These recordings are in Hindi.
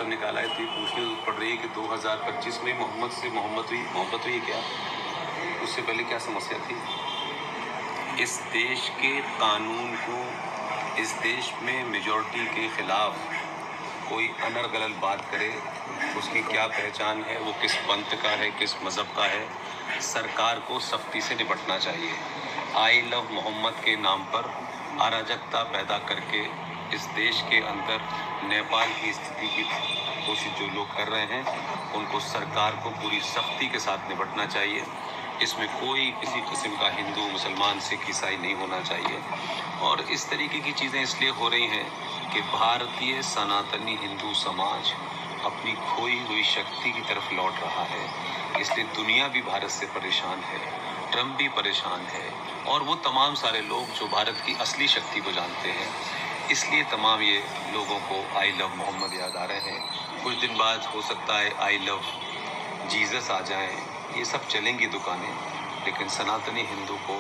शब्द निकाला है तो ये पूछने पड़ रही है कि 2025 में मोहम्मद से मोहब्बत हुई क्या? उससे पहले क्या समस्या थी? इस देश के कानून को, इस देश में मेजॉरिटी के खिलाफ कोई अनर्गल बात करे, उसकी क्या पहचान है, वो किस पंथ का है, किस मज़हब का है, सरकार को सख्ती से निपटना चाहिए। आई लव मोहम्मद के नाम पर अराजकता पैदा करके इस देश के अंदर नेपाल की स्थिति की कोशिश जो लोग कर रहे हैं, उनको सरकार को पूरी सख्ती के साथ निपटना चाहिए। इसमें कोई किसी किस्म का हिंदू, मुसलमान, सिख, ईसाई नहीं होना चाहिए। और इस तरीके की चीज़ें इसलिए हो रही हैं कि भारतीय सनातनी हिंदू समाज अपनी खोई हुई शक्ति की तरफ लौट रहा है। इसलिए दुनिया भी भारत से परेशान है, ट्रम्प भी परेशान है, और वो तमाम सारे लोग जो भारत की असली शक्ति को जानते हैं। इसलिए तमाम ये लोगों को आई लव मोहम्मद याद आ रहे हैं। कुछ दिन बाद हो सकता है आई लव जीसस आ जाए। ये सब चलेंगी दुकानें, लेकिन सनातनी हिंदू को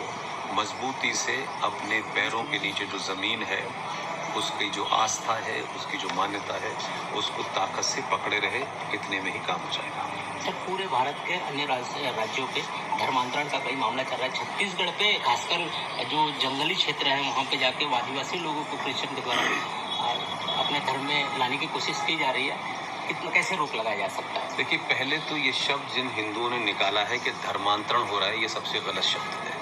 मजबूती से अपने पैरों के नीचे जो ज़मीन है, उसकी जो आस्था है, उसकी जो मान्यता है, उसको ताकत से पकड़े रहे। इतने में ही काम हो जाएगा। सर, पूरे भारत के अन्य राज्यों पे धर्मांतरण का कई मामला चल रहा है। छत्तीसगढ़ पे खासकर जो जंगली क्षेत्र है, वहाँ पे जाके आदिवासी लोगों को क्रिश्चियन के द्वारा अपने धर्म में लाने की कोशिश की जा रही है। कितना कैसे रोक लगाया जा सकता है? देखिए, पहले तो ये शब्द जिन हिंदुओं ने निकाला है कि धर्मांतरण हो रहा है, ये सबसे गलत शब्द है।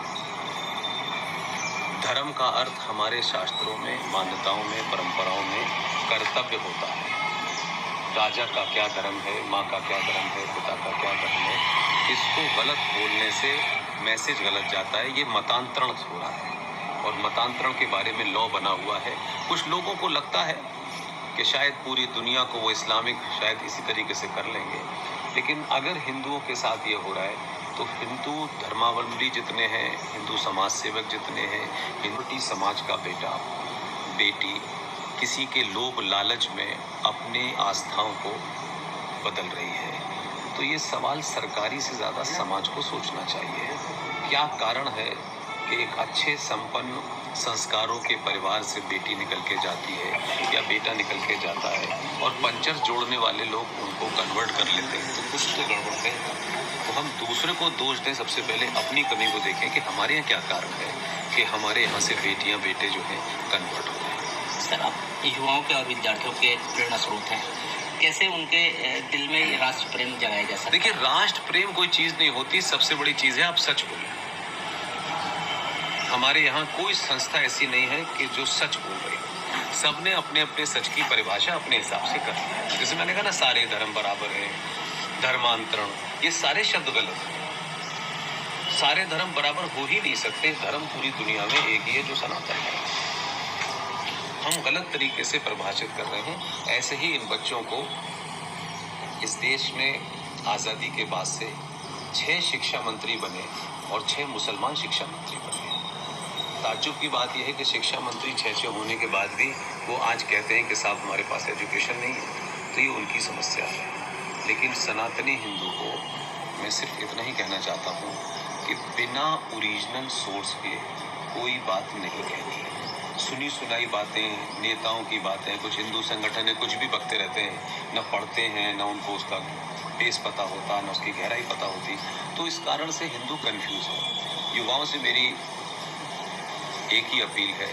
धर्म का अर्थ हमारे शास्त्रों में, मान्यताओं में, परंपराओं में कर्तव्य होता है। राजा का क्या धर्म है, माँ का क्या धर्म है, पिता का क्या धर्म है, इसको गलत बोलने से मैसेज गलत जाता है। ये मतांतरण हो रहा है, और मतांतरण के बारे में लॉ बना हुआ है। कुछ लोगों को लगता है कि शायद पूरी दुनिया को वो इस्लामिक शायद इसी तरीके से कर लेंगे, लेकिन अगर हिंदुओं के साथ ये हो रहा है तो हिंदू धर्मावलंबी जितने हैं, हिंदू समाज सेवक जितने हैं, हिंदू समाज का बेटा बेटी किसी के लोभ लालच में अपनी आस्थाओं को बदल रही है, तो ये सवाल सरकारी से ज़्यादा समाज को सोचना चाहिए। क्या कारण है कि एक अच्छे संपन्न संस्कारों के परिवार से बेटी निकल के जाती है या बेटा निकल के जाता है, और पंचर जोड़ने वाले लोग उनको कन्वर्ट कर लेते हैं, तो कुछ तो गड़बड़ है। तो हम दूसरे को दोष दें, सबसे पहले अपनी कमी को देखें कि हमारे यहाँ क्या कारण है कि हमारे यहाँ से बेटियाँ बेटे जो हैं कन्वर्ट हो रहे हैं। सर, आप युवाओं के और विद्यार्थियों के प्रेरणा स्रोत हैं, कैसे उनके दिल में राष्ट्र प्रेम जगाया जा सकता है? देखिए, राष्ट्र प्रेम कोई चीज़ नहीं होती, सबसे बड़ी चीज़ है आप सच बोलें। हमारे यहाँ कोई संस्था ऐसी नहीं है कि जो सच बोल रही है। सबने अपने अपने सच की परिभाषा अपने हिसाब से कर ली है। जैसे मैंने कहा ना, सारे धर्म बराबर हैं, धर्मांतरण, ये सारे शब्द गलत हैं। सारे धर्म बराबर हो ही नहीं सकते। धर्म पूरी दुनिया में एक ही है, जो सनातन है। हम गलत तरीके से परिभाषित कर रहे हैं। ऐसे ही इन बच्चों को इस देश में आज़ादी के बाद से 6 शिक्षा मंत्री बने और 6 मुसलमान शिक्षा मंत्री बने। ताज्जुब की बात यह है कि शिक्षा मंत्री 6 होने के बाद भी वो आज कहते हैं कि साहब हमारे पास एजुकेशन नहीं है, तो ये उनकी समस्या है। लेकिन सनातनी हिंदू को मैं सिर्फ इतना ही कहना चाहता हूँ कि बिना ओरिजिनल सोर्स के कोई बात नहीं कहनी। सुनी सुनाई बातें, नेताओं की बातें, कुछ हिंदू संगठन है, कुछ भी बकते रहते हैं, न पढ़ते हैं, न उनको उसका बेस पता होता, न उसकी गहराई पता होती। तो इस कारण से हिंदू कंफ्यूज है। युवाओं से मेरी एक ही अपील है,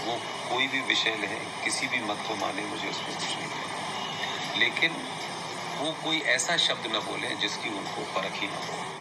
वो कोई भी विषय लें, किसी भी मत को माने, मुझे उसमें कुछ नहीं है, लेकिन वो कोई ऐसा शब्द न बोलें जिसकी उनको परख ही न हो।